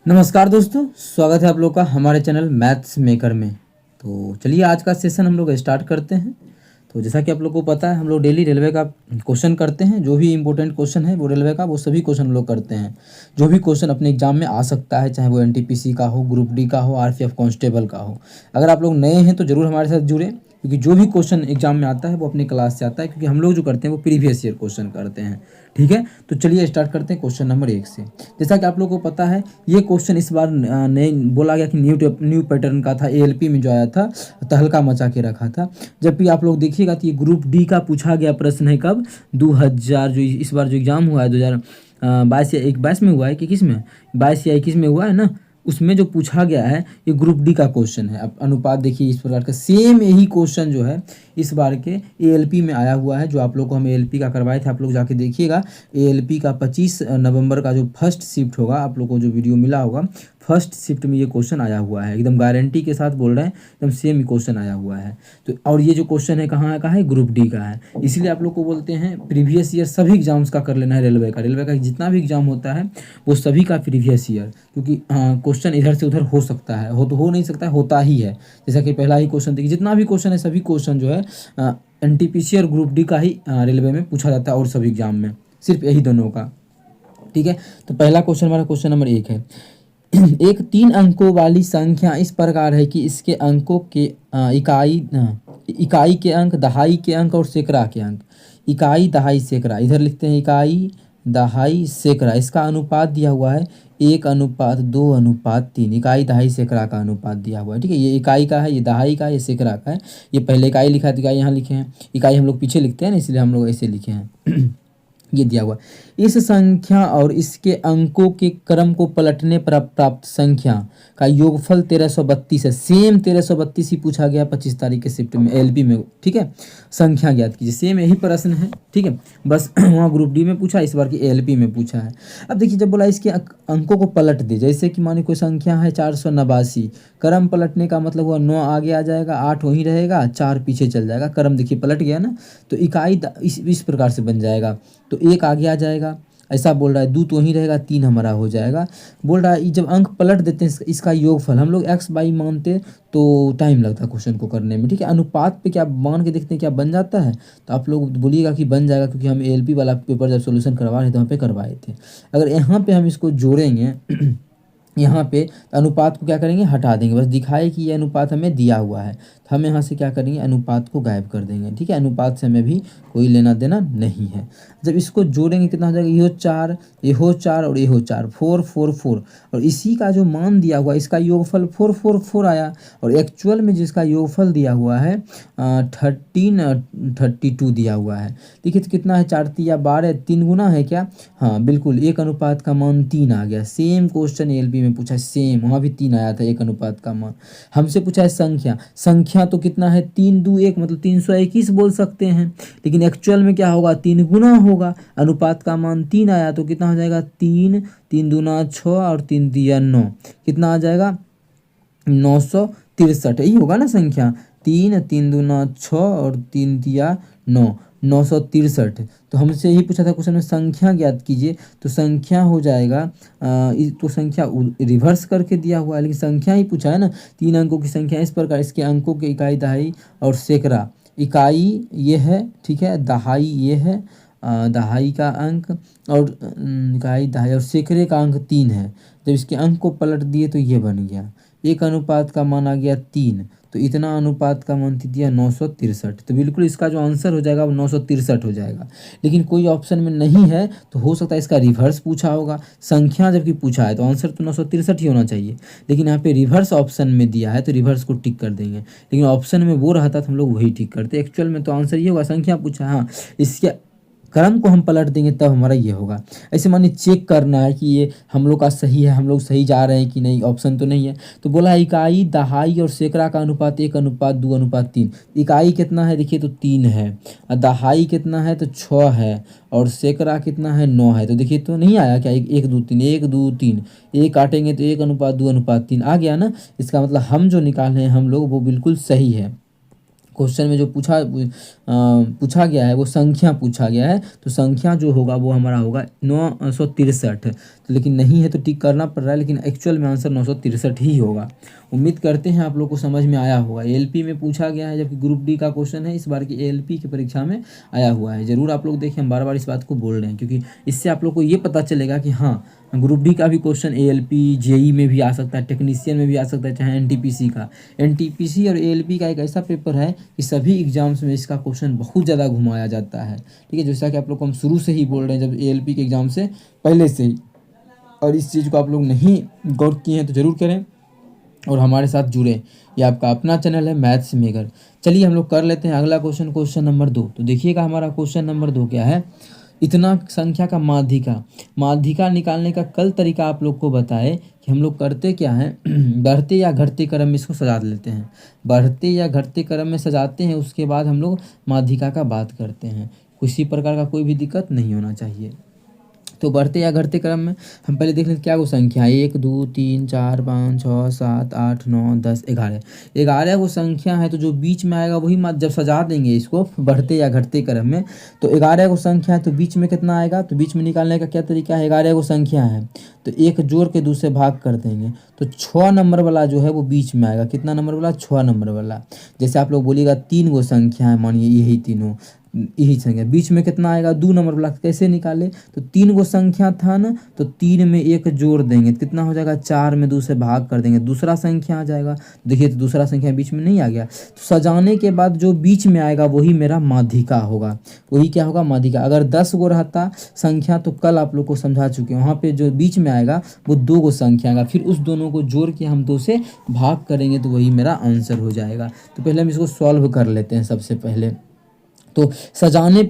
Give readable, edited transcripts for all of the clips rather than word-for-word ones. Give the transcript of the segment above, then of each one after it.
नमस्कार दोस्तों, स्वागत है आप लोग का हमारे चैनल मैथ्स मेकर में। तो चलिए आज का सेशन हम लोग स्टार्ट करते हैं। तो जैसा कि आप लोग को पता है, हम लोग डेली रेलवे का क्वेश्चन करते हैं। जो भी इंपॉर्टेंट क्वेश्चन है वो रेलवे का, वो सभी क्वेश्चन हम लोग करते हैं। जो भी क्वेश्चन अपने एग्जाम में आ सकता है, चाहे वो एनटीपीसी का हो, ग्रुप डी का हो, आरपीएफ कांस्टेबल का हो। अगर आप लोग नए हैं तो ज़रूर हमारे साथ जुड़ें, क्योंकि जो भी क्वेश्चन एग्जाम में आता है वो अपनी क्लास से आता है, क्योंकि हम लोग जो करते हैं वो प्रीवियस ईयर क्वेश्चन करते हैं। ठीक है, तो चलिए स्टार्ट करते हैं क्वेश्चन नंबर 1 से। जैसा कि आप लोग को पता है, ये क्वेश्चन इस बार नए बोला गया कि न्यू पैटर्न का था। एएलपी में जो आया था तहलका मचा के रखा था। जबकि आप लोग देखिएगा तो ये ग्रुप डी का पूछा गया प्रश्न है। कब? 2000 जो इस बार जो एग्जाम हुआ है 2022 या 22 में हुआ है कि किस में, 22 या 21 में हुआ है ना, उसमें जो पूछा गया है ये ग्रुप डी का क्वेश्चन है। अब अनुपात देखिए, इस प्रकार का सेम यही क्वेश्चन जो है इस बार के एएलपी में आया हुआ है। जो आप लोग को हम एएलपी का करवाए थे, आप लोग जाके देखिएगा। एएलपी का 25 नवंबर का जो फर्स्ट शिफ्ट होगा, आप लोग को जो वीडियो मिला होगा, फर्स्ट शिफ्ट में ये क्वेश्चन आया हुआ है। एकदम गारंटी के साथ बोल रहे हैं, एकदम सेम क्वेश्चन आया हुआ है। तो और ये जो क्वेश्चन है कहाँ का है? ग्रुप डी का है। इसलिए आप लोग को बोलते हैं प्रीवियस ईयर सभी एग्जाम्स का कर लेना है। रेलवे का जितना भी एग्जाम होता है वो सभी का प्रीवियस ईयर, क्योंकि क्वेश्चन इधर से उधर हो सकता है, हो तो हो नहीं सकता है, होता ही है। जैसा कि पहला ही क्वेश्चन देखिए, जितना भी क्वेश्चन है सभी क्वेश्चन जो है एनटीपीसी और ग्रुप डी का ही रेलवे में पूछा जाता है, और सभी एग्जाम में सिर्फ यही दोनों का। ठीक है, तो पहला क्वेश्चन हमारा क्वेश्चन नंबर 1 है। एक 3 अंकों वाली संख्या इस प्रकार है कि इसके अंकों के इकाई के अंक, दहाई के अंक और सैकड़ा के अंक। इकाई, दहाई, सैकड़ा, इधर लिखते हैं इकाई, दहाई, सैकड़ा। इसका अनुपात दिया हुआ है 1:2:3। इकाई, दहाई, सैकड़ा का अनुपात दिया हुआ है। ठीक है, ये इकाई का है, ये दहाई का है, ये सैकड़ा का है। ये पहले इकाई लिखा है तो इकाई यहाँ लिखे हैं, इकाई हम लोग पीछे लिखते हैं ना, इसलिए हम लोग ऐसे लिखे हैं। ये दिया हुआ इस संख्या और इसके अंकों के क्रम को पलटने पर प्राप्त संख्या का योगफल 1332 है। सेम 1332 ही पूछा गया 25 तारीख के शिफ्ट में एलपी में। ठीक है, संख्या ज्ञात कीजिए, सेम यही प्रश्न है। ठीक है, बस वहाँ ग्रुप डी में पूछा, इस बार की एलपी में पूछा है। अब देखिए, जब बोला इसके अंकों को पलट दे, जैसे कि मानिए कोई संख्या है 489, क्रम पलटने का मतलब हुआ 9 आगे आ जाएगा, 8 वहीं रहेगा, 4 पीछे चल जाएगा। क्रम देखिए पलट गया ना, तो इकाई इस प्रकार से बन जाएगा। तो 1 आगे आ जाएगा, ऐसा बोल रहा है। 2 तो वहीं रहेगा, 3 हमारा हो जाएगा। बोल रहा है जब अंक पलट देते हैं इसका योगफल, हम लोग एक्स बाई मानते तो टाइम लगता है क्वेश्चन को करने में। ठीक है, अनुपात पे क्या मान के देखते हैं क्या बन जाता है, तो आप लोग बोलिएगा कि बन जाएगा, क्योंकि हम एलपी वाला पेपर जब सोल्यूशन करवा रहे थे वहाँ पे करवाए थे। अगर यहाँ पे हम इसको जोड़ेंगे यहाँ पे अनुपात को क्या करेंगे, हटा देंगे। बस दिखाए कि ये अनुपात हमें दिया हुआ है, तो हम यहाँ से क्या करेंगे, अनुपात को गायब कर देंगे। ठीक है, अनुपात से हमें भी कोई लेना देना नहीं है। जब इसको जोड़ेंगे कितना हो जाएगा, ये हो 4, ये हो 4 और ये हो 4, 4 4 4। और इसी का जो मान दिया हुआ इसका योगफल 4 4 4 आया। और एक्चुअल में जिसका योगफल दिया हुआ है 1332 दिया हुआ है। देखिए तो कितना है, 4 या 12, 3 गुना है क्या? हाँ बिल्कुल, 1 अनुपात का मान 3 आ गया। सेम क्वेश्चन एलपी में पूछा है, सेम वहाँ भी 3 आया था 1 अनुपात का मान। हमसे पूछा है संख्या तो कितना है, 3 2 1 मतलब 321 बोल सकते हैं। लेकिन एक्चुअल में क्या होगा, 3 गुना होगा। अनुपात का मान 3 आया तो कितना हो जाएगा, 3 3 दूना 6 और 3 दिया 9, कितना आ जाएगा, 963। यही होगा ना संख्या, 3 3 दूना 6 और 3 दिया 9, 963। तो हमसे यही पूछा था क्वेश्चन में, संख्या ज्ञात कीजिए। तो संख्या हो जाएगा तो संख्या रिवर्स करके दिया हुआ है, लेकिन संख्या ही पूछा है ना। 3 अंकों की संख्या इस प्रकार, इसके अंकों के इकाई, दहाई और सैकड़ा। इकाई ये है, ठीक है, दहाई ये है, दहाई का अंक और इकाई, दहाई और सैकड़े का अंक 3 है। जब इसके अंक को पलट दिए तो ये बन गया, 1 अनुपात का मान आ गया 3, तो इतना अनुपात का मान दिया 963। तो बिल्कुल इसका जो आंसर हो जाएगा वो 963 हो जाएगा। लेकिन कोई ऑप्शन में नहीं है तो हो सकता है इसका रिवर्स पूछा होगा। संख्या जबकि पूछा है तो आंसर तो 963 ही होना चाहिए, लेकिन यहाँ पे रिवर्स ऑप्शन में दिया है तो रिवर्स को टिक कर देंगे। लेकिन ऑप्शन में वो रहता तो हम लोग वही टिक करते। एक्चुअल में तो आंसर ये होगा, संख्या पूछा है, हाँ इसके क्रम को हम पलट देंगे तब हमारा ये होगा। ऐसे मानिए चेक करना है कि ये हम लोग का सही है, हम लोग सही जा रहे हैं कि नहीं, ऑप्शन तो नहीं है। तो बोला इकाई, दहाई और सैकड़ा का अनुपात 1:2:3। इकाई कितना है देखिए तो 3 है, और दहाई कितना है तो 6 है, और सैकड़ा कितना है 9 है। तो देखिए तो नहीं आया क्या, 1 2 3, 1 2 3, 1 काटेंगे तो 1:2:3 आ गया ना। इसका मतलब हम जो निकाले हैं हम लोग वो बिल्कुल सही है। क्वेश्चन में जो पूछा गया है वो संख्या पूछा गया है, तो संख्या जो होगा वो हमारा होगा 963। तो लेकिन नहीं है तो टिक करना पड़ रहा है, लेकिन एक्चुअल में आंसर 963 ही होगा। उम्मीद करते हैं आप लोग को समझ में आया होगा। एएलपी में पूछा गया है, जबकि ग्रुप डी का क्वेश्चन है इस बार की एएलपी की परीक्षा में आया हुआ है। ज़रूर आप लोग देखें, हम बार बार इस बात को बोल रहे हैं क्योंकि इससे आप लोग को ये पता चलेगा कि हाँ, ग्रुप डी का भी क्वेश्चन एएलपी जेई में भी आ सकता है, टेक्नीशियन में भी आ सकता है, चाहे एनटीपीसी का। एनटीपीसी और एएलपी का एक ऐसा पेपर है कि सभी एग्जाम्स में इसका क्वेश्चन बहुत ज़्यादा घुमाया जाता है। ठीक है, जैसा कि आप लोग को हम शुरू से ही बोल रहे हैं, जब एएलपी के एग्ज़ाम से पहले से ही। और इस चीज़ को आप लोग नहीं गौर किए हैं तो ज़रूर करें और हमारे साथ जुड़े। ये आपका अपना चैनल है मैथ्स मेकर। चलिए हम लोग कर लेते हैं अगला क्वेश्चन, क्वेश्चन नंबर 2। तो देखिएगा हमारा क्वेश्चन नंबर 2 क्या है। इतना संख्या का माध्यिका निकालने का कल तरीका आप लोग को बताए कि हम लोग करते क्या है बढ़ते या घटते क्रम में इसको सजा लेते हैं। बढ़ते या घटते क्रम में सजाते हैं, उसके बाद हम लोग माध्यिका का बात करते हैं। किसी प्रकार का कोई भी दिक्कत नहीं होना चाहिए। तो बढ़ते या घटते क्रम में हम पहले देख लेते क्या वो संख्या 1 2 3 4 5 6 7 8 9 10 11। 11 वो संख्या है, तो जो बीच में आएगा वही जब सजा देंगे इसको बढ़ते या घटते क्रम में, तो 11 को संख्या है तो बीच में कितना आएगा, तो बीच में निकालने का क्या तरीका है। 11 को संख्या है तो एक जोड़ के दूसरे भाग कर देंगे, तो 6 नंबर वाला जो है वो बीच में आएगा। कितना नंबर वाला, 6 नंबर वाला। जैसे आप लोग बोलिएगा 3 गो संख्या है, मानिए यही तीनों, यही संख्या बीच में कितना आएगा, 2 नंबर वाला। कैसे निकाले, तो 3 गो संख्या था ना, तो 3 में 1 जोड़ देंगे, कितना हो जाएगा, 4 में 2 से भाग कर देंगे, दूसरा संख्या आ जाएगा। देखिए तो दूसरा संख्या बीच में नहीं आ गया। तो सजाने के बाद जो बीच में आएगा वही मेरा माध्यिका होगा। वही क्या होगा, माध्यिका। अगर 10 गो रहता संख्या तो कल आप लोग को समझा चुके हैं, वहाँ पे जो बीच में आएगा वो 2 गो संख्या आएगा, फिर उस दोनों को जोड़ के हम 2 से भाग करेंगे तो वही मेरा आंसर हो जाएगा। तो पहले हम इसको सॉल्व कर लेते हैं सबसे पहले। तो सजाने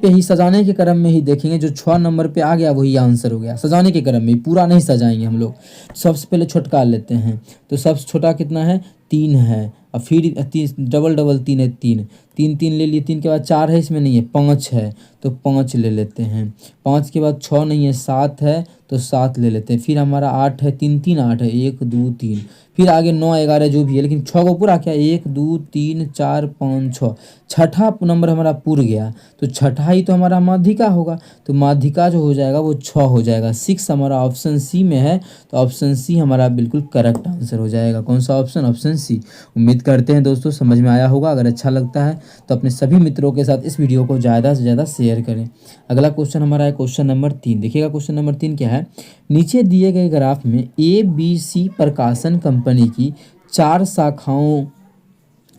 के क्रम में ही देखेंगे, जो 6 नंबर पे आ गया वही आंसर हो गया। सजाने के क्रम में पूरा नहीं सजाएंगे हम लोग। सबसे पहले छोटका लेते हैं, तो सबसे छोटा कितना है, 3 है। और फिर डबल डबल 3 है, 3 3 3 ले लिए। 3 के बाद 4 है, इसमें नहीं है, 5 है तो 5 ले लेते हैं। 5 के बाद 6 नहीं है, 7 है तो 7 ले लेते हैं। फिर हमारा 8 है, 3 3 8 है, 1 2 3। फिर आगे 9 11 जो भी है, लेकिन 6 को पूरा क्या, 1 2 3 4 5 6। छठा नंबर हमारा पूर गया, तो छठा ही तो हमारा माध्यिका होगा। तो माध्यिका जो हो जाएगा वो 6 हो जाएगा। 6 हमारा ऑप्शन सी में है, तो ऑप्शन सी हमारा बिल्कुल करेक्ट आंसर हो जाएगा। कौन सा ऑप्शन, ऑप्शन सी। उम्मीद करते हैं दोस्तों समझ में आया होगा। अगर अच्छा लगता है तो अपने सभी मित्रों के साथ इस वीडियो को ज़्यादा से ज़्यादा शेयर करें। अगला क्वेश्चन हमारा है क्वेश्चन नंबर 3। देखिएगा क्वेश्चन नंबर 3 क्या है। नीचे दिए गए ग्राफ में ABC प्रकाशन कंपनी की 4 शाखाओं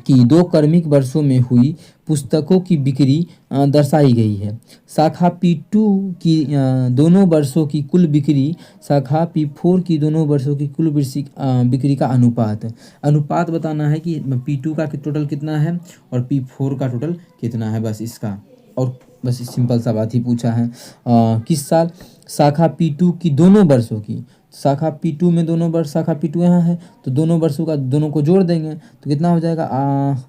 की 2 क्रमिक वर्षों में हुई पुस्तकों की बिक्री दर्शाई गई है। शाखा P2 की दोनों वर्षों की कुल बिक्री, शाखा P4 की दोनों वर्षों की कुल बिक्री का अनुपात बताना है कि P2 का टोटल कितना है और P4 का टोटल कितना है, बस इसका। और बस सिंपल सा बात ही पूछा है। किस साल, शाखा P2 की दोनों वर्षों की, शाखा P2 में दोनों वर्ष, शाखा P2 यहाँ है तो दोनों वर्षों का दोनों को जोड़ देंगे तो कितना हो जाएगा,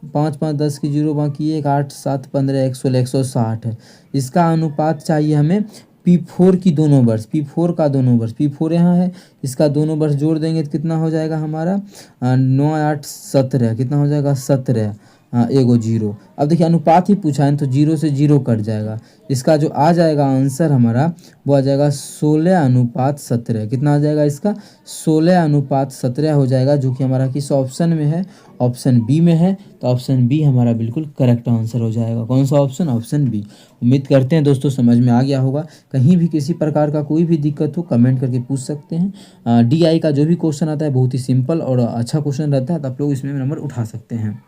5 5 10 की 0 बाकी 1 8 7 15 116 160 है। इसका अनुपात चाहिए हमें P4 की दोनों वर्ष, P4 का दोनों वर्ष, P4 यहाँ है, इसका दोनों वर्ष जोड़ देंगे तो कितना हो जाएगा हमारा 9 8 17। कितना हो जाएगा, 17। हाँ, एगो 0। अब देखिए अनुपात ही पूछा है तो 0 से 0 कट जाएगा। इसका जो आ जाएगा आंसर हमारा वो आ जाएगा 16:17। कितना आ जाएगा इसका, 16:17 हो जाएगा, जो कि हमारा किस ऑप्शन में है, ऑप्शन बी में है। तो ऑप्शन बी हमारा बिल्कुल करेक्ट आंसर हो जाएगा। कौन सा ऑप्शन, ऑप्शन बी। उम्मीद करते हैं दोस्तों समझ में आ गया होगा। कहीं भी किसी प्रकार का कोई भी दिक्कत हो कमेंट करके पूछ सकते हैं। DI का जो भी क्वेश्चन आता है बहुत ही सिंपल और अच्छा क्वेश्चन रहता है, तो आप लोग इसमें नंबर उठा सकते हैं।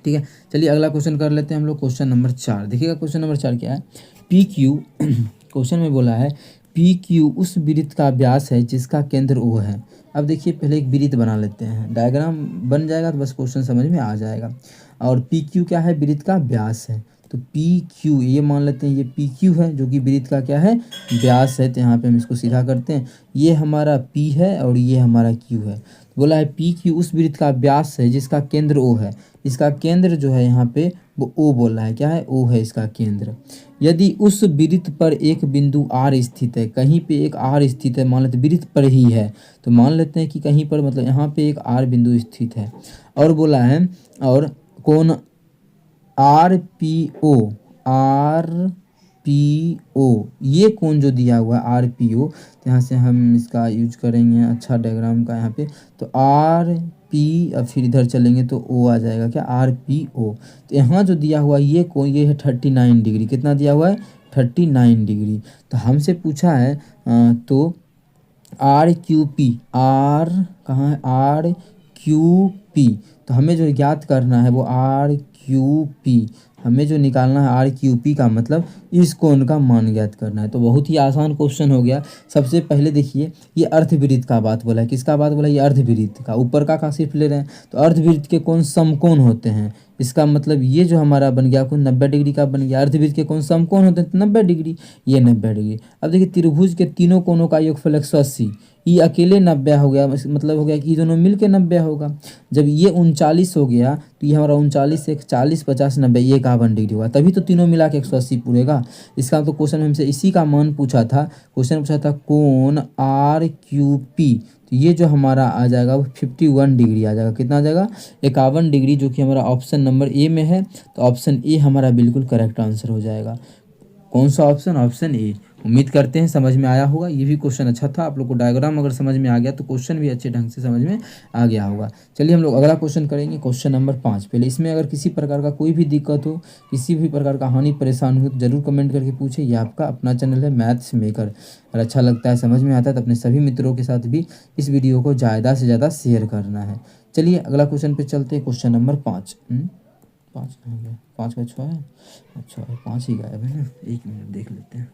ठीक है, चलिए अगला क्वेश्चन कर लेते हैं हम लोग। क्वेश्चन नंबर 4 देखिएगा। क्वेश्चन नंबर 4 क्या है, PQ क्वेश्चन में बोला है PQ उस वृत्त का व्यास है जिसका केंद्र O है। अब देखिए पहले एक वृत्त बना लेते हैं, डायग्राम बन जाएगा तो बस क्वेश्चन समझ में आ जाएगा। और PQ क्या है, वृत्त का व्यास है। तो PQ ये मान लेते हैं, ये PQ है जो कि वृत्त का क्या है, व्यास है। तो यहाँ पे हम इसको सीधा करते हैं, ये हमारा P है और ये हमारा Q है। बोला है PQ उस वृत्त का व्यास है जिसका केंद्र O है। इसका केंद्र जो है यहाँ पे वो O बोला है, क्या है, O है इसका केंद्र। यदि उस वृत्त पर एक बिंदु R स्थित है, कहीं पे एक R स्थित है, मान लेते वृत्त पर ही है, तो मान लेते हैं कि कहीं पर मतलब यहाँ पे एक R बिंदु स्थित है। और बोला है और कोण RPO, RPO ये कोण जो दिया हुआ है RPO, तो यहाँ से हम इसका यूज करेंगे अच्छा डायग्राम का यहाँ पे, तो RP अब फिर इधर चलेंगे तो O आ जाएगा क्या, RPO। तो यहाँ जो दिया हुआ ये कोण ये है 39 डिग्री, कितना दिया हुआ है 39 डिग्री। तो हमसे पूछा है तो RQP, R कहाँ है RQP, तो हमें जो ज्ञात करना है वो RQP, हमें जो निकालना है RQP का मतलब इस कोण का मान ज्ञात करना है। तो बहुत ही आसान क्वेश्चन हो गया। सबसे पहले देखिए ये अर्धवृत्त का बात बोला है, किसका बात बोला है, ये अर्धवृत्त का, ऊपर का सिर्फ ले रहे हैं। तो अर्धवृत्त के कोण समकोण होते हैं, इसका मतलब ये जो हमारा बन गया कोण 90 डिग्री का बन गया। अर्धवृत्त के कोण समकोण होते हैं तो 90 डिग्री, ये 90 डिग्री। अब देखिए त्रिभुज के तीनों कोणों का योगफल 180, ये अकेले 90 हो गया, मतलब हो गया कि ये दोनों मिलके 90 होगा। जब ये 39 हो गया तो ये हमारा 39 एक 40 50 90, ये 51 डिग्री हुआ, तभी तो तीनों मिला के 180 पूरेगा। इसका तो क्वेश्चन हमसे इसी का मान पूछा था, क्वेश्चन पूछा था कोण RQP, तो ये जो हमारा आ जाएगा वो 51 डिग्री आ जाएगा, कितना आ जाएगा 51 डिग्री, जो कि हमारा ऑप्शन नंबर ए में है। तो ऑप्शन ए हमारा बिल्कुल करेक्ट आंसर हो जाएगा। कौन सा ऑप्शन, ऑप्शन ए। उम्मीद करते हैं समझ में आया होगा। ये भी क्वेश्चन अच्छा था, आप लोग को डायग्राम अगर समझ में आ गया तो क्वेश्चन भी अच्छे ढंग से समझ में आ गया होगा। चलिए हम लोग अगला क्वेश्चन करेंगे, क्वेश्चन नंबर 5। पहले इसमें अगर किसी प्रकार का कोई भी दिक्कत हो, किसी भी प्रकार का हानि परेशान हो तो जरूर कमेंट करके पूछे। ये आपका अपना चैनल है मैथ्स मेकर, और अच्छा लगता है समझ में आता है तो अपने सभी मित्रों के साथ भी इस वीडियो को ज़्यादा से ज़्यादा शेयर करना है। चलिए अगला क्वेश्चन पे चलते हैं, क्वेश्चन नंबर 5। 5 कहाँ गया, 5 का 6 है, अच्छा 5 ही गायब है ना, 1 मिनट देख लेते हैं।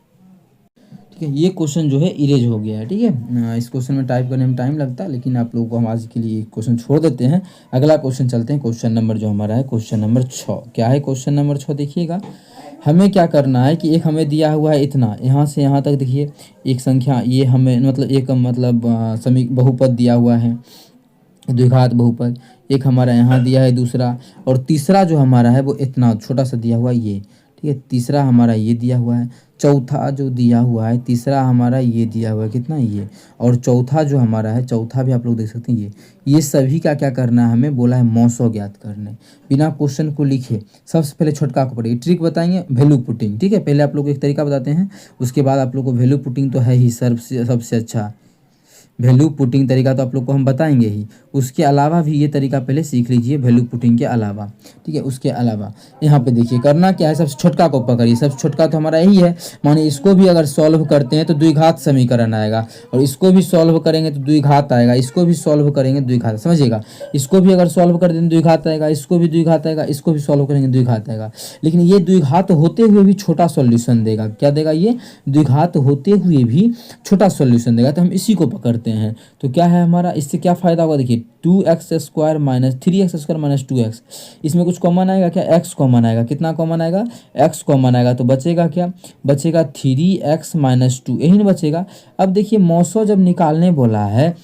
ठीक है, ये क्वेश्चन जो है इरेज हो गया है। ठीक है, इस क्वेश्चन में टाइप करने में टाइम लगता है, लेकिन आप लोगों को हम आज के लिए क्वेश्चन छोड़ देते हैं। अगला क्वेश्चन चलते हैं, क्वेश्चन नंबर जो हमारा है क्वेश्चन नंबर 6। क्या है क्वेश्चन नंबर 6, देखिएगा। हमें क्या करना है कि एक हमें दिया हुआ है इतना, यहाँ से यहाँ तक देखिए एक संख्या, ये हमें मतलब एक मतलब बहुपद दिया हुआ है, द्विघात बहुपद। एक हमारा यहाँ दिया है दूसरा, और तीसरा जो हमारा है वो इतना छोटा सा दिया हुआ है ये। ठीक है, तीसरा हमारा ये दिया हुआ है, चौथा जो दिया हुआ है, तीसरा हमारा ये दिया हुआ है कितना ये, और चौथा जो हमारा है, चौथा भी आप लोग देख सकते हैं ये सभी का क्या करना है, हमें बोला है मौसो ज्ञात करने। बिना क्वेश्चन को लिखे सबसे पहले छोटका को पढ़िए, ट्रिक बताएंगे वैल्यू पुटिंग। ठीक है, पहले आप लोग को एक तरीका बताते हैं, उसके बाद आप लोग को वैल्यू पुटिंग तो है ही सबसे अच्छा, वैल्यू पुटिंग तरीका तो आप लोग को हम बताएंगे ही। उसके अलावा भी ये तरीका पहले सीख लीजिए वैल्यू पुटिंग के अलावा। ठीक है, उसके अलावा यहाँ पे देखिए करना क्या है, सबसे छोटका को पकड़िए। सबसे छोटका तो हमारा यही है, माने इसको भी अगर सॉल्व करते हैं तो द्विघात समीकरण आएगा, और इसको भी सॉल्व करेंगे तो द्विघात आएगा, इसको भी सॉल्व करेंगे द्विघात, समझिएगा। इसको भी अगर सॉल्व कर देंगे द्विघात आएगा, इसको भी द्विघात आएगा, इसको भी सॉल्व करेंगे द्विघात आएगा। लेकिन ये द्विघात होते हुए भी छोटा सॉल्यूशन देगा, क्या देगा, ये द्विघात होते हुए भी छोटा सॉल्यूशन देगा। तो हम इसी को पकड़ते हैं। तो क्या है हमारा, इससे क्या फायदा होगा, देखिए 2x² minus 3x² minus 2x, इसमें कुछ कॉमन आएगा क्या, x कॉमन आएगा, कितना कॉमन आएगा, x कॉमन आएगा। तो बचेगा क्या, बचेगा 3x माइनस 2, यही ना बचेगा। अब देखिए मौसो जब निकालने बोला है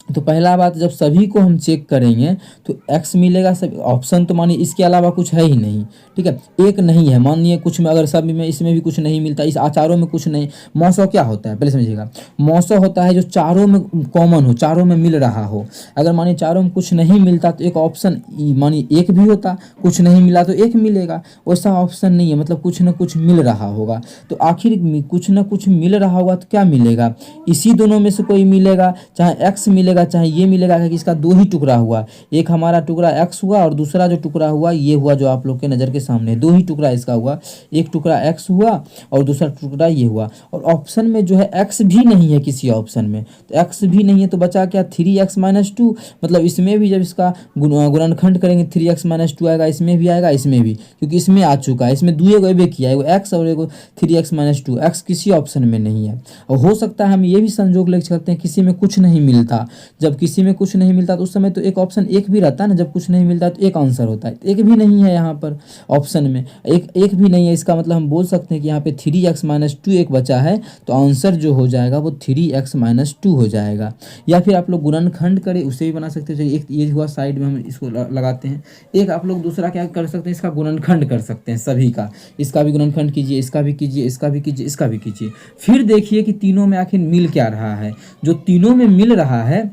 तो पहला बात, जब सभी को हम चेक करेंगे तो x मिलेगा, सब ऑप्शन तो मानिए इसके अलावा कुछ है ही नहीं। ठीक है, एक नहीं है, मानिए कुछ में अगर सब में इसमें भी कुछ नहीं मिलता, इस आचारों में कुछ नहीं। मौसो क्या होता है पहले समझिएगा, मौसो होता है जो चारों में कॉमन हो, चारों में मिल रहा हो। अगर मानिए चारों में कुछ नहीं मिलता तो एक ऑप्शन मानिए एक भी होता, कुछ नहीं मिला तो एक मिलेगा, वैसा ऑप्शन नहीं है, मतलब कुछ ना कुछ मिल रहा होगा। तो आखिर कुछ ना कुछ मिल रहा होगा तो क्या मिलेगा, इसी दोनों में से कोई मिलेगा, चाहे x मिलेगा चाहे ये मिलेगा, क्योंकि इसका दो ही टुकड़ा हुआ, एक हमारा टुकड़ा x हुआ और दूसरा जो टुकड़ा हुआ ये हुआ, जो आप लोग के नज़र के सामने दो ही टुकड़ा इसका हुआ, एक टुकड़ा x हुआ और दूसरा टुकड़ा ये हुआ। और ऑप्शन में जो है x भी नहीं है, किसी ऑप्शन में तो x भी नहीं है, तो बचा क्या 3x माइनस 2। मतलब इसमें भी जब इसका गुणनखंड करेंगे 3x माइनस 2 आएगा, इसमें भी आएगा, इसमें भी, क्योंकि इसमें आ चुका है, इसमें दुए को एबे किया है, वो x और एगो 3x माइनस 2, x किसी ऑप्शन में नहीं है। और हो सकता है हम ये भी संजोग ले सकते हैं किसी में कुछ नहीं मिलता, जब किसी में कुछ नहीं मिलता तो उस समय तो एक ऑप्शन एक भी रहता है ना, जब कुछ नहीं मिलता तो एक आंसर होता है, एक भी नहीं है यहाँ पर ऑप्शन में, एक भी नहीं है। इसका मतलब हम बोल सकते हैं कि यहाँ पे 3x माइनस 2 एक बचा है, तो आंसर जो हो जाएगा वो 3x माइनस 2 हो जाएगा। या फिर आप लोग गुणनखंड करें, उसे भी बना सकते हैं। एक ये हुआ साइड में हम इसको लगाते हैं, एक आप लोग दूसरा क्या कर सकते हैं, इसका गुणनखंड कर सकते हैं सभी का, इसका भी गुणनखंड कीजिए, इसका भी कीजिए, इसका भी कीजिए, इसका भी कीजिए। फिर देखिए कि तीनों में आखिर मिल क्या रहा है, जो तीनों में मिल रहा है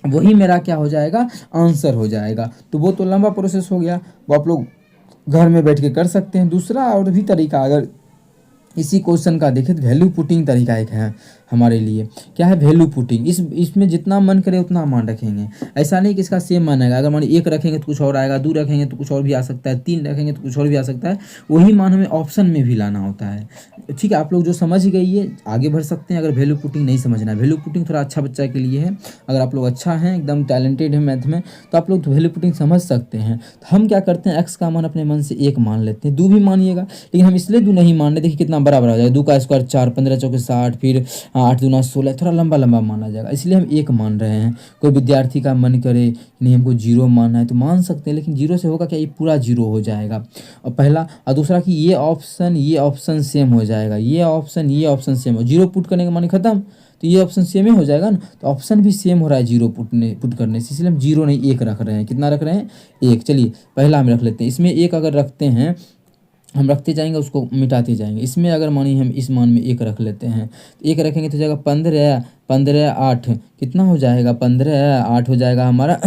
वही मेरा क्या हो जाएगा, आंसर हो जाएगा। तो वो तो लंबा प्रोसेस हो गया, वो आप लोग घर में बैठ के कर सकते हैं। दूसरा और भी तरीका अगर इसी क्वेश्चन का देखें तो वैल्यू पुटिंग तरीका एक है हमारे लिए। क्या है वैल्यू पुटिंग, इसमें जितना मन करे उतना मान रखेंगे। ऐसा नहीं कि इसका सेम मान आएगा। अगर मान एक रखेंगे तो कुछ और आएगा, 2 रखेंगे तो कुछ और भी आ सकता है, 3 रखेंगे तो कुछ और भी आ सकता है। वही मान हमें ऑप्शन में भी लाना होता है। ठीक है, आप लोग जो समझ गई है आगे बढ़ सकते हैं। अगर वैल्यू पुटिंग नहीं समझना है, वैल्यू पुटिंग थोड़ा अच्छा बच्चा के लिए है। अगर आप लोग अच्छा हैं, एकदम टैलेंटेड है मैथ में, तो आप लोग तो वैल्यू पुटिंग समझ सकते हैं। तो हम क्या करते हैं, एक्स का मान अपने मन से 1 मान लेते हैं। 2 भी मानिएगा, लेकिन हम इसलिए 2 नहीं मान रहे, देखिए कितना बराबर हो जाएगा। 2 का स्क्वायर 4, 15 चौके 60, फिर 8 दूना 16, थोड़ा लंबा लंबा माना जाएगा, इसलिए हम 1 मान रहे हैं। कोई विद्यार्थी का मन करे नहीं हमको 0 मानना है तो मान सकते हैं, लेकिन 0 से होगा क्या, ये पूरा 0 हो जाएगा। और पहला और दूसरा कि ये ऑप्शन सेम हो जाएगा, ये ऑप्शन सेम हो, 0 पुट करने का माने खत्म, तो ये ऑप्शन सेम ही हो जाएगा ना। तो ऑप्शन भी सेम हो रहा है 0 पुट करने से, इसलिए हम 0 नहीं 1 रख रहे हैं। कितना रख रहे हैं, 1। चलिए पहला हम रख लेते हैं। इसमें 1 अगर रखते हैं, हम रखते जाएंगे उसको मिटाते जाएंगे। इसमें अगर मानिए हम इस मान में 1 रख लेते हैं, तो 1 रखेंगे तो हो जाएगा 15, 15 8 कितना हो जाएगा, 15 8 हो जाएगा हमारा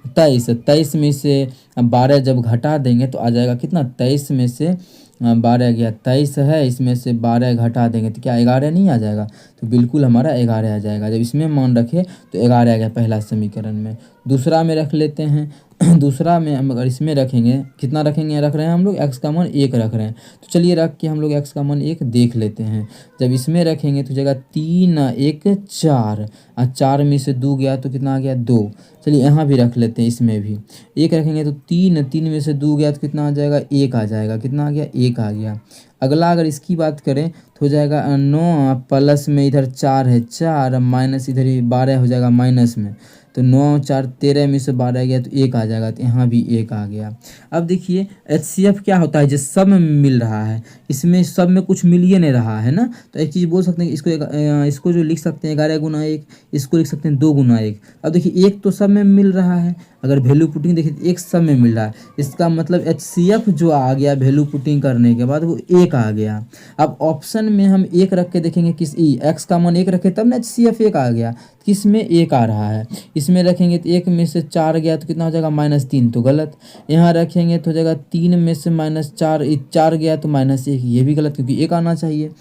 23। 23 में से 12 जब घटा देंगे तो आ जाएगा कितना, 23 में से 12 गया 23 है, इसमें से 12 घटा देंगे तो क्या 11 नहीं आ जाएगा। तो बिल्कुल हमारा 11 आ जाएगा। जब इसमें मान रखे तो 11 आ गया पहला समीकरण में। दूसरा में रख लेते हैं। दूसरा में हम अगर इसमें रखेंगे, कितना रखेंगे, रख रहे हैं हम लोग एक्स का मान 1 रख रहे हैं। तो चलिए रख के हम लोग एक्स का मान 1 देख लेते हैं। जब इसमें रखेंगे तो जगह 3 1 4, 4 में से 2 गया तो कितना आ गया 2। चलिए यहाँ भी रख लेते हैं, इसमें भी 1 रखेंगे तो 3 में से 2 गया तो कितना आ जाएगा, 1 आ जाएगा। कितना आ गया, 1 आ गया। अगला अगर इसकी बात करें तो हो जाएगा 9 प्लस में इधर 4 है 4, माइनस इधर ही 12 हो जाएगा माइनस में, तो 9 4 13 में से 12 गया तो 1 आ जाएगा। तो यहाँ भी 1 आ गया। अब देखिए HCF क्या होता है, जो सब में मिल रहा है, इसमें सब में कुछ मिल ही नहीं रहा है ना। तो एक चीज़ बोल सकते हैं कि इसको जो लिख सकते हैं 11 गुना 1, इसको लिख सकते हैं 2 गुना 1। अब देखिए 1 तो सब में मिल रहा है, अगर वैल्यू पुटिंग देखिए 1 सब में मिल रहा है, इसका मतलब HCF जो आ गया वैल्यू पुटिंग करने के बाद वो 1 आ गया। अब ऑप्शन में हम 1 रख के देखेंगे, किस एक्स का मान 1 रखे तब ना HCF 1 आ गया। किस में 1 आ रहा है, इसमें रखेंगे तो 1 में से 4 गया तो कितना हो जाएगा -3, तो गलत। यहाँ रखेंगे तो हो जाएगा 3 में से -4 गया तो -1, ये भी गलत क्योंकि 1 आना चाहिए।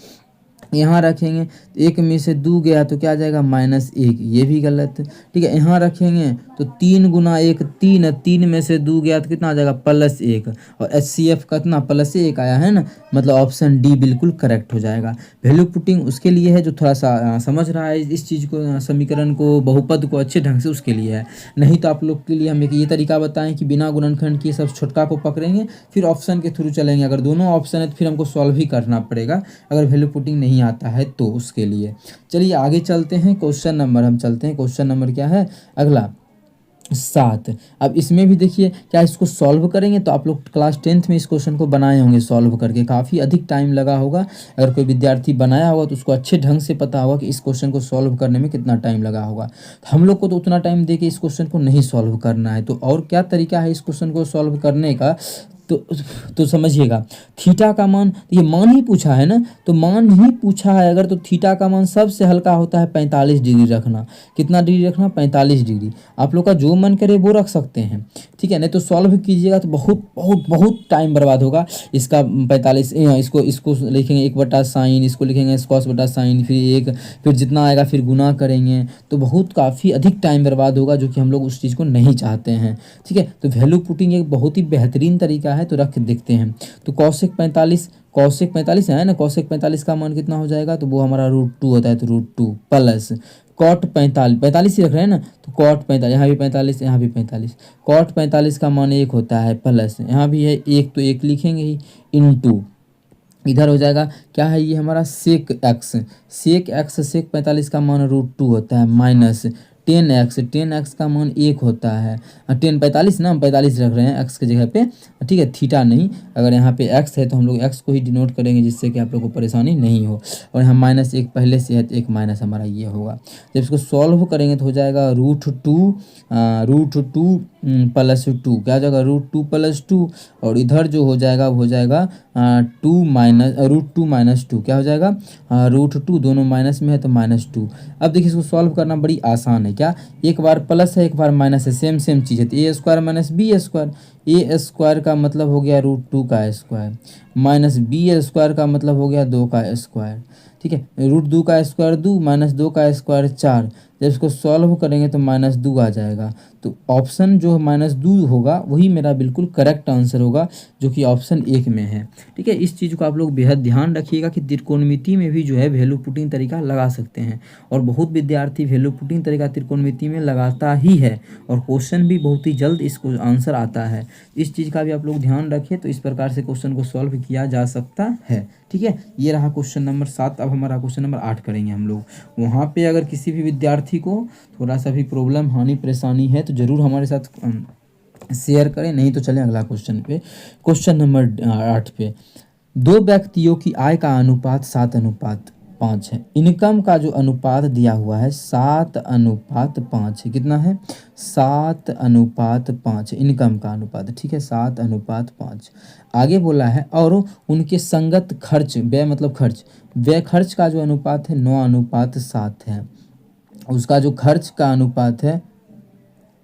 यहाँ रखेंगे तो 1 में से 2 गया तो क्या आ जाएगा -1, ये भी गलत। ठीक है, यहाँ रखेंगे तो 3 गुना 1 3 में से 2 गया तो कितना आ जाएगा +1, और HCF का कितना +1 आया है ना, मतलब ऑप्शन डी बिल्कुल करेक्ट हो जाएगा। वैल्यू पुटिंग उसके लिए है जो थोड़ा सा समझ रहा है इस चीज़ को, समीकरण को, बहुपद को अच्छे ढंग से, उसके लिए है। नहीं तो आप लोग के लिए हम एक ये तरीका बताएं कि बिना गुणनखंड किए सब छोटका को पकड़ेंगे, फिर ऑप्शन के थ्रू चलेंगे। अगर दोनों ऑप्शन है तो फिर हमको सॉल्व ही करना पड़ेगा, अगर वैल्यू पुटिंग नहीं आता है तो उसके लिए। चलिए आगे चलते हैं, क्वेश्चन नंबर हम चलते हैं। क्वेश्चन नंबर क्या है अगला, 7। अब इसमें भी देखिए क्या इसको सॉल्व करेंगे तो आप लोग क्लास 10th में इस क्वेश्चन को बनाए होंगे, सॉल्व करके काफ़ी अधिक टाइम लगा होगा। अगर कोई विद्यार्थी बनाया होगा तो उसको अच्छे ढंग से पता होगा कि इस क्वेश्चन को सॉल्व करने में कितना टाइम लगा होगा। तो हम लोग को तो उतना टाइम दे के इस क्वेश्चन को नहीं सॉल्व करना है, तो और क्या तरीका है इस क्वेश्चन को सॉल्व करने का, तो समझिएगा। थीटा का मान, ये मान ही पूछा है ना, तो मान ही पूछा है अगर, तो थीटा का मान सबसे हल्का होता है 45 डिग्री रखना। कितना डिग्री रखना, 45 डिग्री। आप लोग का जो मन करे वो रख सकते हैं, ठीक है। नहीं तो सॉल्व कीजिएगा तो बहुत बहुत बहुत टाइम बर्बाद होगा। इसका 45, इसको लिखेंगे 1/sin, इसको लिखेंगे cos/sin, फिर जितना आएगा फिर गुना करेंगे, तो बहुत काफ़ी अधिक टाइम बर्बाद होगा, जो कि हम लोग उस चीज़ को नहीं चाहते हैं, ठीक है। तो वैल्यू पुटिंग एक बहुत ही बेहतरीन तरीका है, तो रख के देखते हैं। तो cosec 45 है ना, cosec 45 का मान कितना हो जाएगा, तो वो हमारा √2 होता है, तो √2 प्लस cot 45 ही रख रहे हैं ना, तो cot 45, यहाँ भी 45, यहाँ भी 45, cot 45 का मान 1 होता है, प्लस यहाँ भी है 1, तो 1 लिखेंगे ही, इनटू इधर हो जाएगा क्या है, ये हमारा sec x 45 का मान √2 होता है, माइनस 10x का मान 1 होता है, 45 ना, हम 45 रख रहे हैं x की जगह पे, ठीक है, थीटा नहीं। अगर यहाँ पे x है तो हम लोग x को ही डिनोट करेंगे, जिससे कि आप लोग को परेशानी नहीं हो। और यहाँ -1 पहले से है तो 1 माइनस हमारा ये होगा। जब इसको सॉल्व करेंगे तो हो जाएगा √2 +2, क्या हो जाएगा √2 + 2, और इधर जो हो जाएगा वो हो जाएगा 2 - √2 - 2, क्या हो जाएगा √2, दोनों माइनस में है तो -2। अब देखिए इसको सॉल्व करना बड़ी आसान है, क्या एक बार प्लस है एक बार माइनस है, सेम सेम चीज़ है, तो a² - b², a² का मतलब हो गया √2 का स्क्वायर, माइनस b² का मतलब हो गया 2 का स्क्वायर, ठीक है। √2 का स्क्वायर 2, -2 का स्क्वायर 4, जब इसको सॉल्व करेंगे तो -2 आ जाएगा। तो ऑप्शन जो -2 होगा वही मेरा बिल्कुल करेक्ट आंसर होगा, जो कि ऑप्शन 1 में है, ठीक है। इस चीज़ को आप लोग बेहद ध्यान रखिएगा कि त्रिकोणमिति में भी जो है वैल्यू पुटिंग तरीका लगा सकते हैं, और बहुत विद्यार्थी वैल्यू पुटिंग तरीका त्रिकोणमिति में लगाता ही है, और क्वेश्चन भी बहुत ही जल्द इसको आंसर आता है। इस चीज़ का भी आप लोग ध्यान रखें, तो इस प्रकार से क्वेश्चन को सॉल्व किया जा सकता है, ठीक है। ये रहा क्वेश्चन नंबर 7। अब हमारा क्वेश्चन नंबर 8 करेंगे हम लोग। वहाँ पे अगर किसी भी विद्यार्थी को थोड़ा सा भी प्रॉब्लम हानि परेशानी है तो ज़रूर हमारे साथ शेयर करें, नहीं तो चलें अगला क्वेश्चन पे। क्वेश्चन नंबर 8 पे, दो व्यक्तियों की आय का अनुपात 7:5 है। इनकम का जो अनुपात दिया हुआ है 7:5 है। कितना है 7:5 इनकम का अनुपात, ठीक है 7:5। आगे बोला है और उनके संगत खर्च, व्यय मतलब खर्च, व्यय खर्च का जो अनुपात है 9:7 है। उसका जो खर्च का अनुपात है,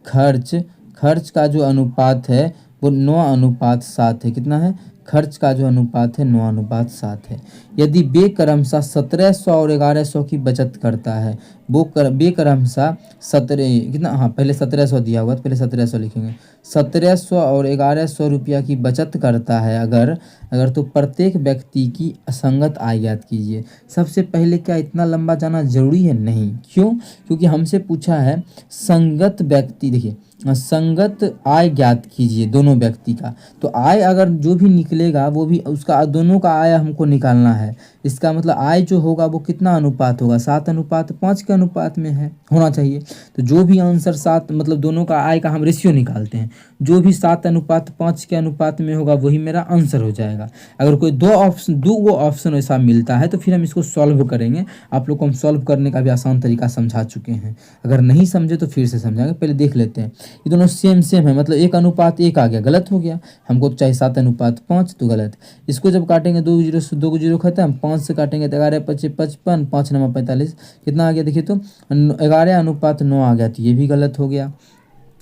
खर्च का जो अनुपात है वो 9:7 है। कितना है खर्च का जो अनुपात है 9:7 है। यदि वे क्रमशः 1700 और 1100 की बचत करता है, वो वे क्रमशः 17 कितना, हाँ पहले 1700 दिया हुआ तो पहले 1700 लिखेंगे, 1700 और 1100 रुपया की बचत करता है अगर तो प्रत्येक व्यक्ति की असंगत आय ज्ञात कीजिए। सबसे पहले क्या इतना लंबा जाना जरूरी है? नहीं। क्यों? क्योंकि हमसे पूछा है संगत व्यक्ति, देखिए संगत आय ज्ञात कीजिए दोनों व्यक्ति का, तो आय अगर जो भी निकलेगा वो भी उसका दोनों का आय हमको निकालना है। इसका मतलब आय जो होगा वो कितना अनुपात होगा 7:5 के अनुपात में है, होना चाहिए। तो जो भी आंसर 7 मतलब दोनों का आय का हम रेशियो निकालते हैं, जो भी 7:5 के अनुपात में होगा वही मेरा आंसर हो जाएगा। अगर कोई दो गो ऑप्शन ऐसा मिलता है तो फिर हम इसको सॉल्व करेंगे। आप लोग को हम सॉल्व करने का भी आसान तरीका समझा चुके हैं, अगर नहीं समझे तो फिर से समझाएंगे। पहले देख लेते हैं, ये दोनों सेम है, मतलब 1:1 आ गया, गलत हो गया। हमको चाहिए 7:5 तो गलत। इसको जब काटेंगे 2 जीरो से 2 जीरो खत्म, 5 से काटेंगे तो 11×5 = 55, 5×9 = 45, कितना आ गया देखिए तो 11:9 आ गया, तो ये भी गलत हो गया।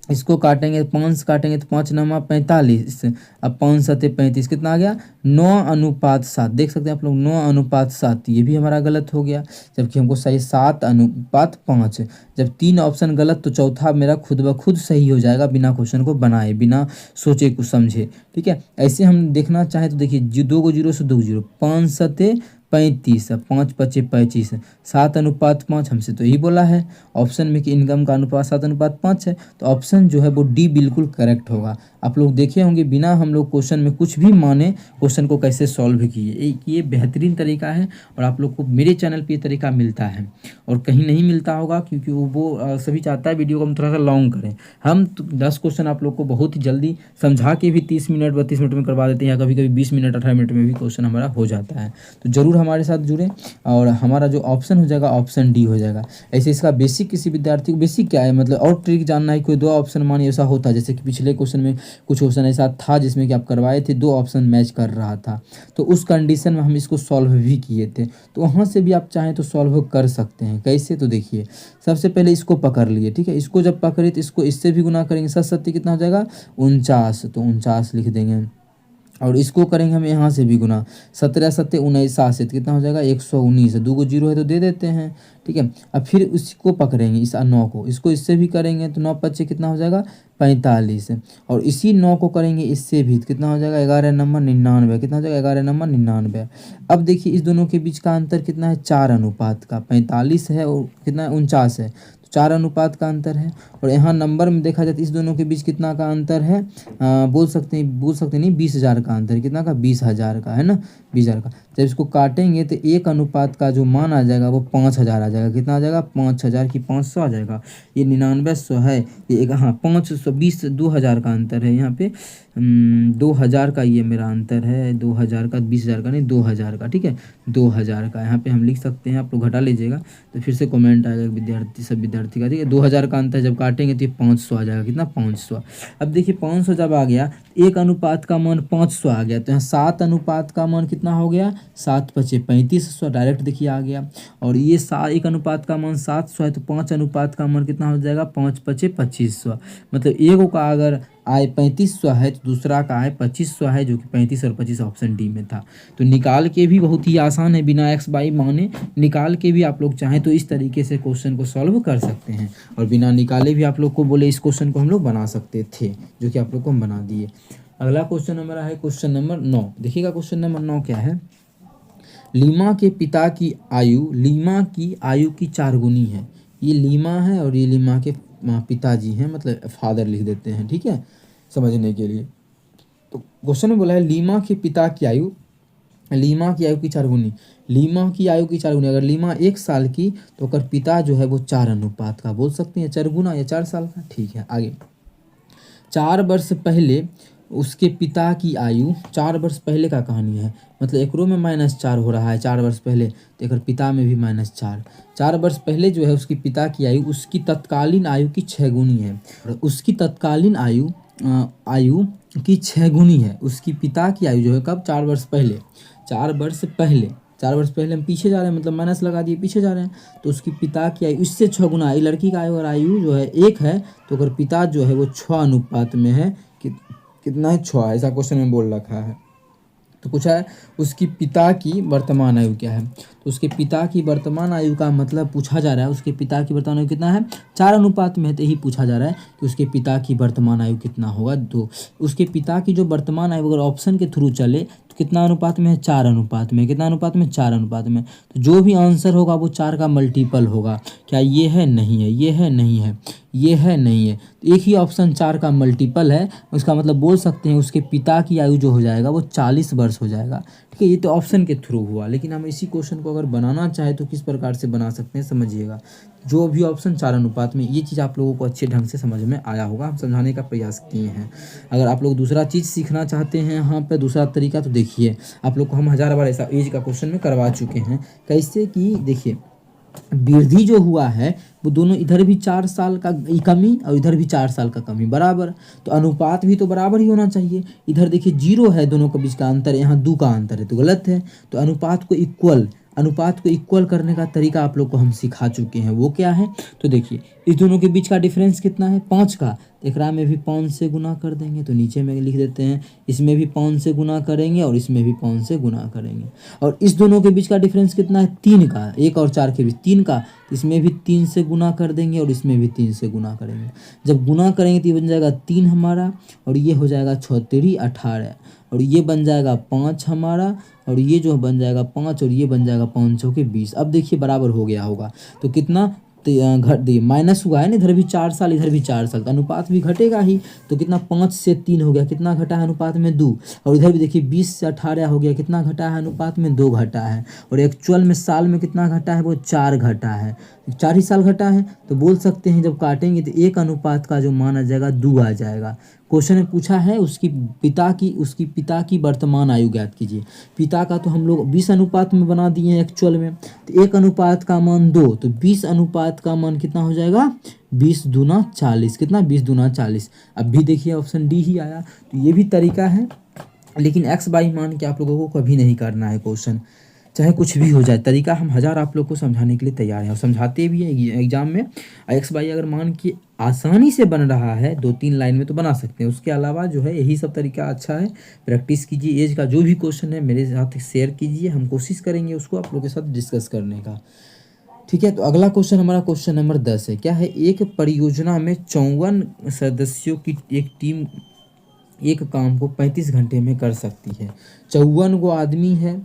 इसको काटेंगे 5 से काटेंगे तो 5×9 = 45, अब 5×7 = 35, कितना आ गया 9:7। देख सकते हैं आप लोग 9:7, ये भी हमारा गलत हो गया, जबकि हमको सही 7:5। जब 3 ऑप्शन गलत तो चौथा मेरा खुद ब खुद सही हो जाएगा, बिना क्वेश्चन को बनाए, बिना सोचे कुछ समझे, ठीक है। ऐसे हम देखना चाहें तो देखिए 2 जीरो से 2 जीरो, 5×7 = 35, 5×5 = 25, 7:5 हमसे तो यही बोला है ऑप्शन में कि इनकम का अनुपात 7:5 है, तो ऑप्शन जो है वो डी बिल्कुल करेक्ट होगा। आप लोग देखे होंगे बिना हम लोग क्वेश्चन में कुछ भी माने क्वेश्चन को कैसे सॉल्व किए, ये बेहतरीन तरीका है, और आप लोग को मेरे चैनल पे ये तरीका मिलता है और कहीं नहीं मिलता होगा, क्योंकि वो सभी चाहता है वीडियो को हम थोड़ा सा लॉन्ग करें। हम 10 क्वेश्चन आप लोग को बहुत ही जल्दी समझा के भी 30 मिनट 32 मिनट में करवा देते हैं, या कभी कभी 20 मिनट 18 मिनट में भी क्वेश्चन हमारा हो जाता है। तो ज़रूर हमारे साथ जुड़ें, और हमारा जो ऑप्शन हो जाएगा ऑप्शन डी हो जाएगा। ऐसे इसका बेसिक, किसी विद्यार्थी को बेसिक क्या है मतलब और ट्रिक जानना है, कोई 2 ऑप्शन मानिए ऐसा होता है, जैसे कि पिछले क्वेश्चन में कुछ क्वेश्चन ऐसा था जिसमें कि आप करवाए थे 2 ऑप्शन मैच कर रहा था, तो उस कंडीशन में हम इसको सॉल्व भी किए थे, तो वहाँ से भी आप चाहें तो सॉल्व कर सकते हैं। कैसे? तो देखिए सबसे पहले इसको पकड़ लिए, ठीक है। इसको जब पकड़े तो इसको इससे भी गुना करेंगे, 7×7 कितना हो जाएगा 49, तो 49 लिख देंगे। और इसको करेंगे हम यहाँ से भी गुना, 17×7 = 49, तो कितना हो जाएगा 119, 2 को जीरो है तो दे देते हैं, ठीक है। अब फिर इसको पकड़ेंगे इस 9 को, इसको इससे भी करेंगे तो 9×5 कितना हो जाएगा 45, और इसी 9 को करेंगे इससे भी तो कितना हो जाएगा 11×99, कितना हो जाएगा 11×99। अब देखिए इस दोनों के बीच का अंतर कितना है 4 अनुपात का, 45 है और कितना 49 है, 4 अनुपात का अंतर है। और यहाँ नंबर में देखा जाए तो इस दोनों के बीच कितना का अंतर है, बोल सकते नहीं 20,000 का अंतर है, कितना का 20,000 का है ना, 20,000 का। जब इसको काटेंगे तो 1 अनुपात का जो मान आ जाएगा वो 5,000 आ जाएगा, कितना आ जाएगा 5,000 की 500 आ जाएगा, ये 9900 है, ये हाँ 520 2000 का अंतर है यहाँ पे, 2000 का ये मेरा अंतर है, 2000 का 20,000 का नहीं 2000 का, ठीक है 2000 का यहाँ पे हम लिख सकते हैं, आप लोग घटा लीजिएगा तो फिर से कमेंट आएगा विद्यार्थी सब विद्यार्थी विद्यार्थी का, ठीक है। 2000 का अंतर जब काटेंगे तो ये 500 आ जाएगा, कितना 500। अब देखिए 500 जब आ गया, एक अनुपात का मान 500 आ गया, तो यहाँ 7 अनुपात का मान कितना हो गया, 7 पचे 3500 डायरेक्ट देखिए आ गया। और ये एक अनुपात का मान 700 है, तो 5 अनुपात का मान कितना हो जाएगा, 5 पचे 2500। मतलब एक का अगर आय 3500 है तो दूसरा का आय 2500 है, जो कि 35 और 25 ऑप्शन डी में था। तो निकाल के भी बहुत ही आसान है, बिना एक्स बाई माने निकाल के भी आप लोग चाहें तो इस तरीके से क्वेश्चन को सॉल्व कर सकते हैं, और बिना निकाले भी आप लोग को बोले इस क्वेश्चन को हम लोग बना सकते थे, जो कि आप लोग को हम बना दिए। अगला क्वेश्चन हमारा है क्वेश्चन नंबर 9। देखिएगा क्वेश्चन नंबर 9 क्या है। लीमा के पिता की आयु लीमा की आयु की 4 गुनी है। ये लीमा है और ये लीमा के पिताजी हैं, मतलब फादर लिख देते हैं, ठीक है, समझने के लिए। तो क्वेश्चन में बोला है लीमा के पिता की आयु, लीमा की आयु की 4 गुनी। लीमा की आयु की 4 गुनी, अगर लीमा 1 साल की तो अगर पिता जो है वो 4 अनुपात का, बोल सकते हैं 4 गुना या 4 साल का, ठीक है। आगे 4 वर्ष पहले उसके पिता की आयु, 4 वर्ष पहले का कहानी है, मतलब एकरो में -4 हो रहा है 4 वर्ष पहले, तो एक पिता में भी -4। 4 वर्ष पहले जो है उसकी पिता की आयु उसकी तत्कालीन आयु की 6 गुनी है, और उसकी तत्कालीन आयु की 6 गुनी है। उसकी पिता की आयु जो है कब, 4 वर्ष पहले, 4 वर्ष पहले, 4 वर्ष पहले हम पीछे जा रहे हैं, मतलब माइनस लगा दिए, पीछे जा रहे हैं, तो उसकी पिता की आयु इससे 6 गुना है। लड़की का आयु और आयु जो है 1 है, तो अगर पिता जो है वो 6 अनुपात में है, कितना है, 6, ऐसा क्वेश्चन में बोल रखा है। तो पूछा है उसकी पिता की वर्तमान आयु क्या है, तो उसके पिता की वर्तमान आयु का मतलब पूछा जा रहा है उसके पिता की वर्तमान आयु कितना है, 4 अनुपात में है, तो यही पूछा जा रहा है कि उसके पिता की वर्तमान आयु कितना होगा। तो उसके पिता की जो वर्तमान आयु अगर ऑप्शन के थ्रू चले तो कितना अनुपात में है, 4 अनुपात में, कितना अनुपात में, 4 अनुपात में। तो जो भी आंसर होगा वो 4 का मल्टीपल होगा। क्या ये है, नहीं है, ये है, नहीं है, ये है, नहीं है, तो एक ही ऑप्शन 4 का मल्टीपल है। उसका मतलब बोल सकते हैं उसके पिता की आयु जो हो जाएगा वो 40 वर्ष हो जाएगा, ठीक है। ये तो ऑप्शन के थ्रू हुआ, लेकिन हम इसी क्वेश्चन को अगर बनाना चाहे तो किस प्रकार से बना सकते हैं, समझिएगा। जो भी ऑप्शन 4 अनुपात में, ये चीज़ आप लोगों को अच्छे ढंग से समझ में आया होगा, हम समझाने का प्रयास किए हैं। अगर आप लोग दूसरा चीज़ सीखना चाहते हैं यहाँ पे दूसरा तरीका, तो देखिए आप लोग को हम 1000 बार ऐसा एज का क्वेश्चन में करवा चुके हैं। कैसे कि देखिए वृद्धि जो हुआ है वो दोनों, इधर भी 4 साल का कमी और इधर भी 4 साल का कमी बराबर, तो अनुपात भी तो बराबर ही होना चाहिए। इधर देखिए 0 है दोनों के बीच का अंतर, यहाँ 2 का अंतर है, तो गलत है। तो अनुपात को इक्वल करने का तरीका आप लोग को हम सिखा चुके हैं, वो क्या है, तो देखिए इस दोनों के बीच का डिफरेंस कितना है, 5 का, एकरा में भी 5 से गुना कर देंगे, तो नीचे में लिख देते हैं, इसमें भी 5 से गुना करेंगे और इसमें भी 5 से गुना करेंगे। और इस दोनों के बीच का डिफरेंस कितना है, 3 का, 1 और 4 के बीच 3 का, इसमें भी 3 से गुना कर देंगे और इसमें भी 3 से गुना करेंगे। जब गुना करेंगे तो ये बन जाएगा 3 हमारा, और ये हो जाएगा 6 3 18, और ये बन जाएगा 5 हमारा, और ये जो बन जाएगा 5, और ये बन जाएगा 5 चौके 20। अब देखिए बराबर हो गया होगा, तो कितना घट दिए, माइनस हुआ है ना, इधर भी 4 साल इधर भी 4 साल, तो अनुपात भी घटेगा ही। तो कितना 5 से 3 हो गया, कितना घटा है अनुपात में 2, और इधर भी देखिए 20 से 18 हो गया, कितना घटा है अनुपात में 2 घटा है, और एक्चुअल में साल में कितना घटा है, वो 4 घटा है, 4 ही साल घटा है। तो बोल सकते हैं जब काटेंगे तो 1 अनुपात का जो मान आ जाएगा 2 आ जाएगा। क्वेश्चन में पूछा है उसकी पिता की वर्तमान आयु ज्ञात कीजिए। पिता का तो हम लोग 20 अनुपात में बना दिए हैं एक्चुअल में, तो 1 अनुपात का मान 2, तो 20 अनुपात का मान कितना हो जाएगा, 20 दूना 40, कितना 20 दूना 40। अब भी देखिए ऑप्शन डी ही आया। तो ये भी तरीका है, लेकिन एक्स बाई मान के आप लोगों को कभी नहीं करना है क्वेश्चन, चाहे कुछ भी हो जाए। तरीका हम 1000 आप लोग को समझाने के लिए तैयार हैं और समझाते भी हैं एग्जाम में। एक्स बाई अगर मान के आसानी से बन रहा है 2-3 लाइन में तो बना सकते हैं, उसके अलावा जो है यही सब तरीका अच्छा है। प्रैक्टिस कीजिए, एज का जो भी क्वेश्चन है मेरे साथ शेयर कीजिए, हम कोशिश करेंगे उसको आप लोग के साथ डिस्कस करने का, ठीक है। तो अगला क्वेश्चन हमारा क्वेश्चन नंबर 10 है। क्या है, एक परियोजना में 54 सदस्यों की एक टीम एक काम को 35 घंटे में कर सकती है। 54 गो आदमी है,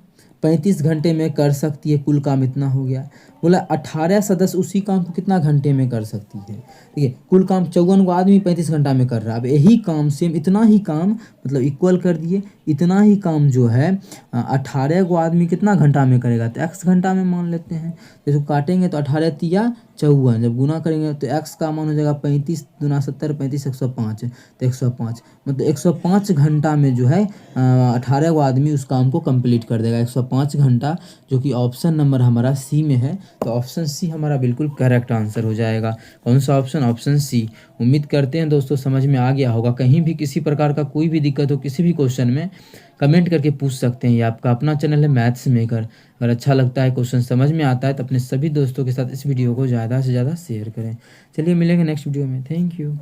35 घंटे में कर सकती है, कुल काम इतना हो गया। बोला 18 सदस्य उसी काम को कितना घंटे में कर सकती है, ठीक है। कुल काम 54 गो आदमी 35 घंटा में कर रहा है। अब यही काम सेम इतना ही काम, मतलब इक्वल कर दिए, इतना ही काम जो है 18 गो आदमी कितना घंटा में करेगा, तो x घंटा में मान लेते हैं। जैसे काटेंगे तो 18 तिया 54, जब गुना करेंगे तो x का मान हो जाएगा 35 दूना 70, 35 105, तो 105, मतलब 105 घंटा में जो है 18 गो आदमी उस काम को कंप्लीट कर देगा। 5 घंटा, जो कि ऑप्शन नंबर हमारा सी में है। तो ऑप्शन सी हमारा बिल्कुल करेक्ट आंसर हो जाएगा। कौन सा ऑप्शन? Option C. उम्मीद करते हैं दोस्तों समझ में आ गया होगा। कहीं भी किसी प्रकार का कोई भी दिक्कत हो किसी भी क्वेश्चन में, कमेंट करके पूछ सकते हैं। ये आपका अपना चैनल है मैथ्स मेकर। अगर अच्छा लगता है, क्वेश्चन समझ में आता है, तो अपने सभी दोस्तों के साथ इस वीडियो को ज़्यादा से ज़्यादा शेयर करें। चलिए मिलेंगे नेक्स्ट वीडियो में। Thank you.